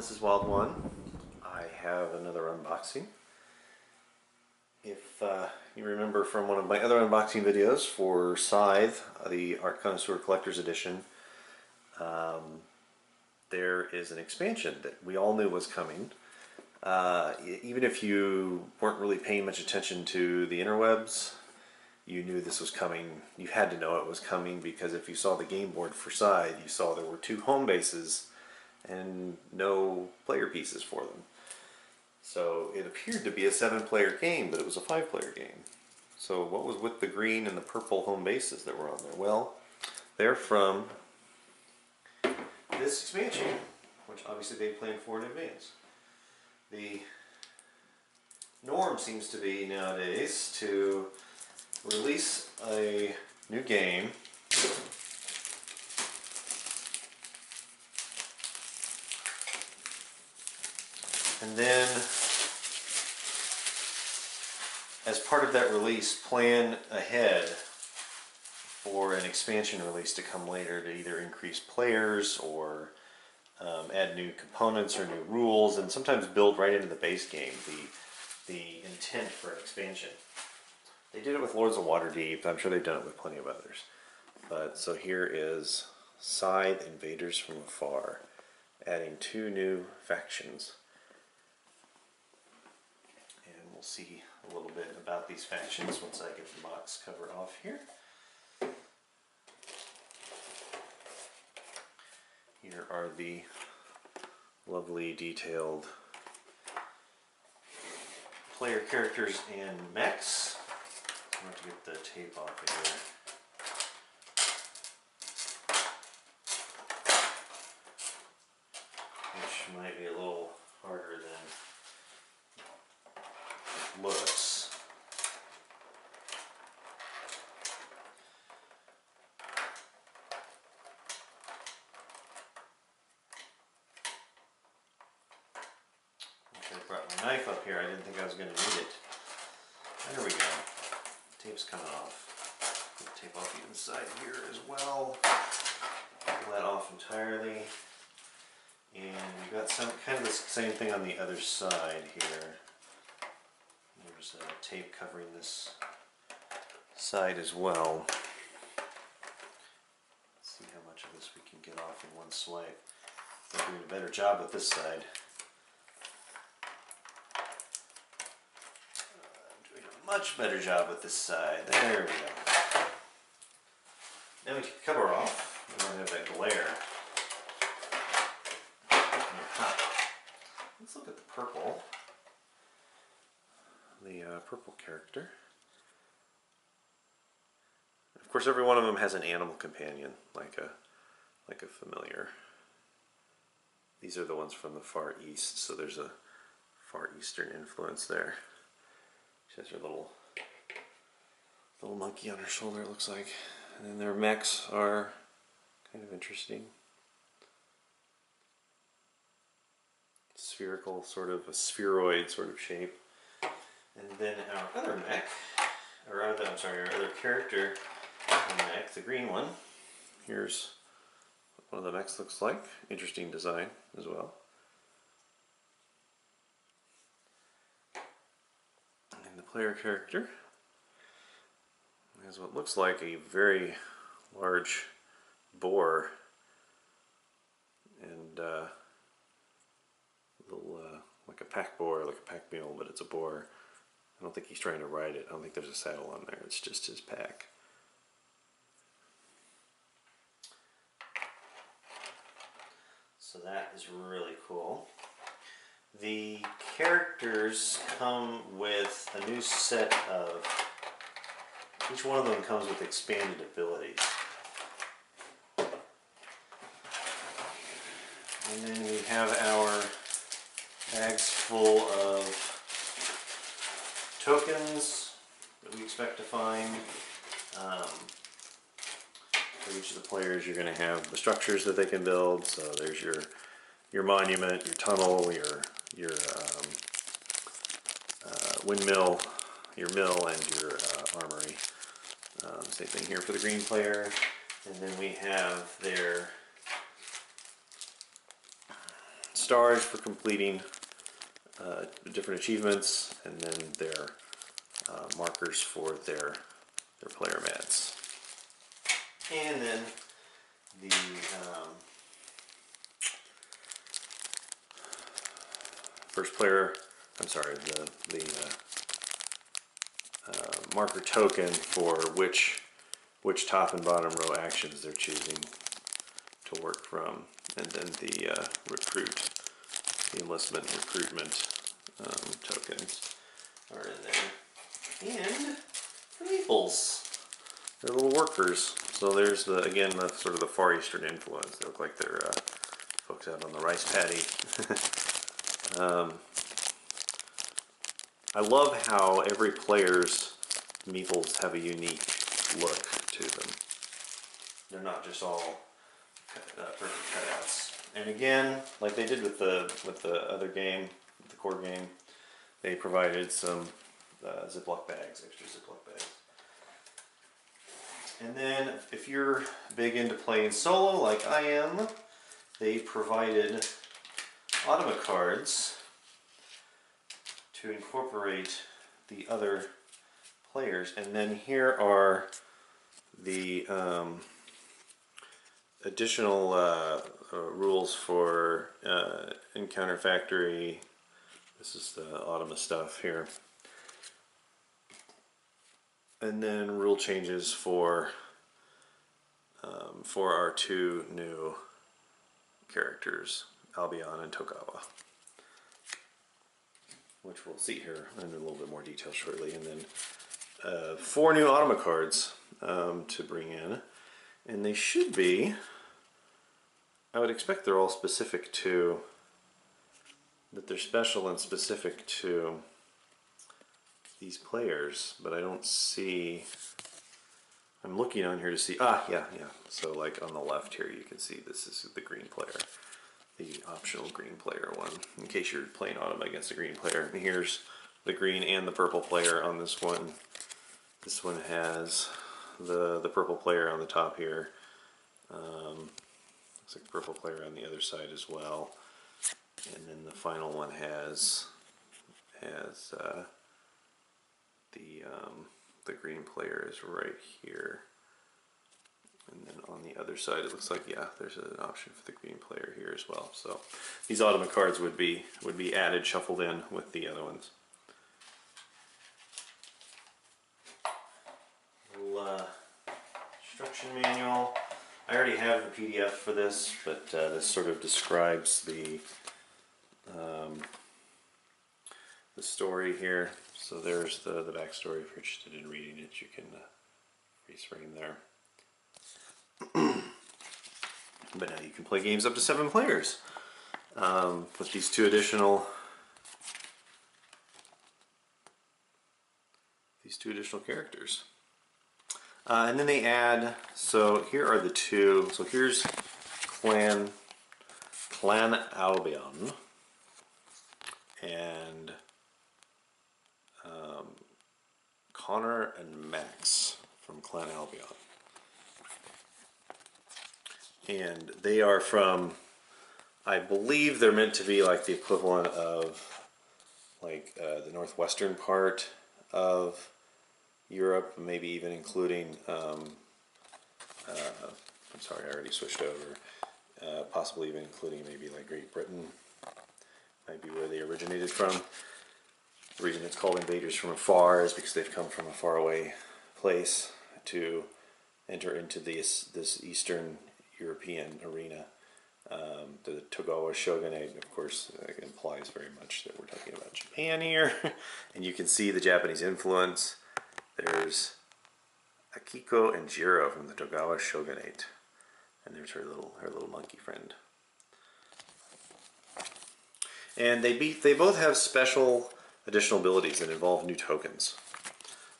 this is Wild One. I have another unboxing. If you remember from one of my other unboxing videos for Scythe, the Art Connoisseur Collector's Edition, there is an expansion that we all knew was coming. Even if you weren't really paying much attention to the interwebs, you knew this was coming. You had to know it was coming because if you saw the game board for Scythe, you saw there were 2 home bases and no player pieces for them. So it appeared to be a 7-player game, but it was a 5-player game. So what was with the green and the purple home bases that were on there? Well, they're from this expansion, which obviously they planned for in advance. The norm seems to be nowadays to release a new game and then, as part of that release, plan ahead for an expansion release to come later to either increase players or add new components or new rules, and sometimes build right into the base game the intent for an expansion. They did it with Lords of Waterdeep. I'm sure they've done it with plenty of others. But so here is Scythe Invaders from Afar, adding 2 new factions. And we'll see a little bit about these factions once I get the box cover off here. Here are the lovely detailed player characters and mechs. I'm going to get the tape off of here. Which might be a little harder than it looks. I brought my knife up here. I didn't think I was going to need it. There we go. Tape's coming off. Put the tape off the inside here as well. Pull that off entirely. And we've got some kind of the same thing on the other side here. There's tape covering this side as well. Let's see how much of this we can get off in one swipe. I'm doing a better job with this side. Much better job with this side. There we go. Now we take the cover off. We don't have that glare. Let's look at the purple. The purple character. Of course, every one of them has an animal companion, like a familiar. These are the ones from the Far East, so there's a Far Eastern influence there. She has her little monkey on her shoulder, it looks like. And then their mechs are kind of interesting. Spherical, sort of a spheroid sort of shape. And then our other mech, or our other character mech, the green one. Here's what one of the mechs looks like. Interesting design as well. And the player character has what looks like a very large boar and little like a pack boar, like a pack mule, but it's a boar. I don't think he's trying to ride it. I don't think there's a saddle on there. It's just his pack. So that is really cool. The characters come with a new set of, each one of them comes with expanded abilities. And then we have our bags full of tokens that we expect to find. For each of the players, you're going to have the structures that they can build. So there's your monument, your tunnel, your windmill, your mill, and your armory. Same thing here for the green player. And then we have their stars for completing different achievements, and then their markers for their player mats. And then the first player, I'm sorry, the marker token for which top and bottom row actions they're choosing to work from, and then the enlistment recruitment tokens are in there, and the meeples. They're little workers. So there's again the sort of the Far Eastern influence. They look like they're folks out on the rice paddy. I love how every player's meeples have a unique look to them. They're not just all perfect cutouts. And again, like they did with the other game, the core game, they provided some Ziploc bags, extra Ziploc bags. And then if you're big into playing solo like I am, they provided automa cards to incorporate the other players. And then here are the additional rules for Encounter Factory. This is the automa stuff here. And then rule changes for our two new characters, Albion and Togawa, which we'll see here in a little bit more detail shortly. And then 4 new automa cards to bring in, and they should be, I would expect they're all specific to, that they're special and specific to these players, but I don't see, I'm looking on here to see, yeah. So like on the left here you can see this is the green player, the optional green player one, in case you're playing automa against a green player. And here's the green and the purple player on this one. This one has the purple player on the top here. Looks like the purple player on the other side as well. And then the final one has the green player is right here. And then on the other side it looks like, yeah, there's an option for the green player here as well. So these automa cards would be added, shuffled in with the other ones. Little instruction manual. I already have the PDF for this, but this sort of describes the story here. So there's the backstory. If you're interested in reading it, you can freeze frame there. But now you can play games up to 7 players with these two additional characters. And then they add, so here are the two, so here's Clan Albion and Connor and Max from Clan Albion. And they are from, I believe they're meant to be like the equivalent of like the northwestern part of Europe, maybe even including, I'm sorry, I already switched over, possibly even including maybe like Great Britain, might be where they originated from. The reason it's called Invaders from Afar is because they've come from a faraway place to enter into this Eastern European arena. The Togawa shogunate, of course, implies very much that we're talking about Japan here, and you can see the Japanese influence. There's Akiko and Jiro from the Togawa shogunate, and there's her little monkey friend. And they both have special additional abilities that involve new tokens.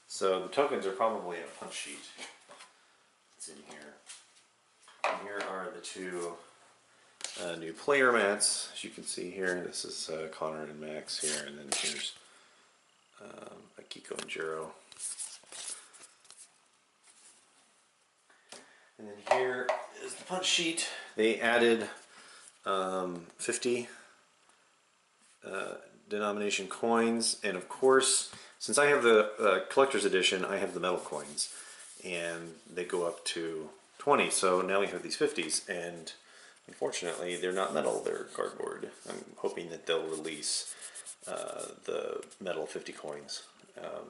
So the tokens are probably in a punch sheet. It's in here. And here are the two new player mats, as you can see here. This is Connor and Max here, and then here's Akiko and Jiro. And then here is the punch sheet. They added 50 denomination coins, and of course, since I have the collector's edition, I have the metal coins, and they go up to 20. So now we have these 50s, and unfortunately, they're not metal; they're cardboard. I'm hoping that they'll release the metal 50 coins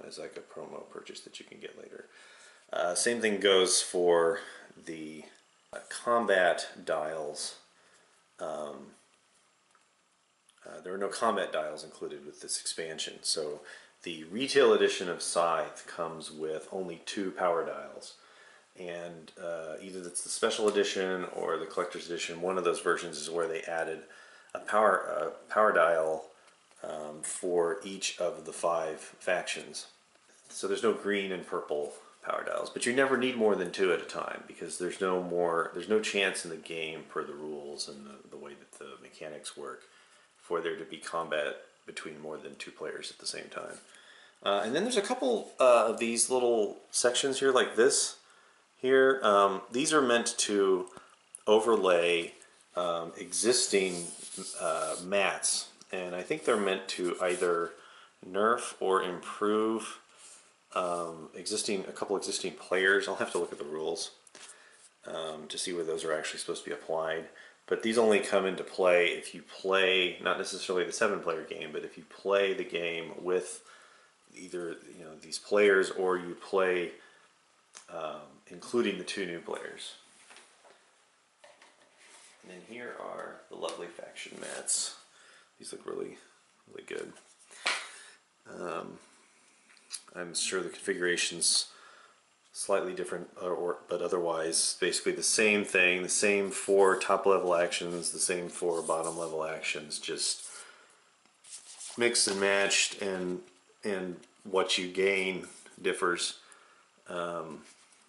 as like a promo purchase that you can get later. Same thing goes for the combat dials. There are no combat dials included with this expansion, so the retail edition of Scythe comes with only 2 power dials, and either it's the special edition or the collector's edition. One of those versions is where they added a power dial for each of the 5 factions. So there's no green and purple power dials, but you never need more than 2 at a time, because there's no chance in the game, per the rules and the way that the mechanics work, for there to be combat between more than 2 players at the same time. And then there's a couple of these little sections here, like this here. These are meant to overlay existing mats, and I think they're meant to either nerf or improve a couple existing players. I'll have to look at the rules to see where those are actually supposed to be applied. But these only come into play if you play, not necessarily the 7-player game, but if you play the game with either these players, or you play including the 2 new players. And then here are the lovely faction mats. These look really, really good. I'm sure the configuration's slightly different, but otherwise basically the same thing, the same 4 top level actions, the same 4 bottom level actions, just mixed and matched, and what you gain differs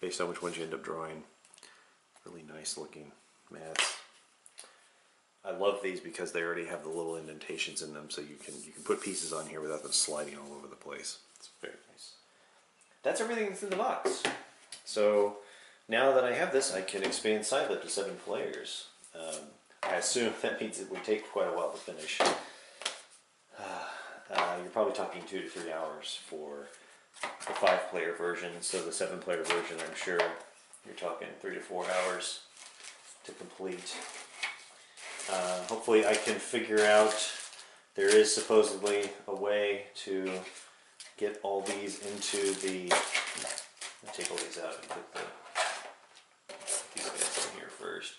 based on which ones you end up drawing. Really nice looking mats. I love these because they already have the little indentations in them, so you can put pieces on here without them sliding all over the place. It's very nice. That's everything that's in the box. So now that I have this, I can expand Scythe up to 7 players. I assume that means it would take quite a while to finish. You're probably talking 2 to 3 hours for the 5-player version. So the 7-player version, I'm sure you're talking 3 to 4 hours to complete. Hopefully I can figure out, there is supposedly a way to get all these into the, I'll take all these out and put these guys in here first.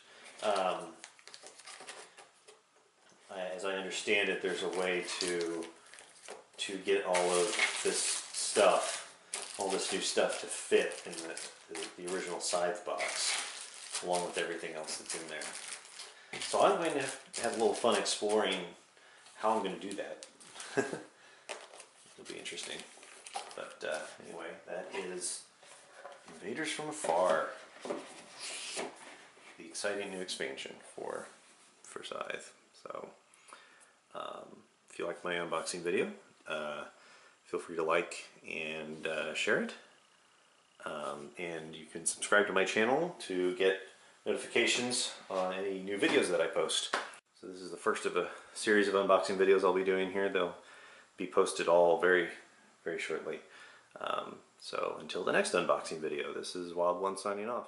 As I understand it, there's a way to get all of this stuff, all this new stuff, to fit in the original Scythe box, along with everything else that's in there. So I'm going to have a little fun exploring how I'm going to do that. It'll be interesting. But anyway, that is Invaders from Afar, the exciting new expansion for Scythe. So if you like my unboxing video, feel free to like and share it. And you can subscribe to my channel to get notifications on any new videos that I post. So this is the first of a series of unboxing videos I'll be doing here. They'll be posted all very, very shortly. So until the next unboxing video, this is Wild One signing off.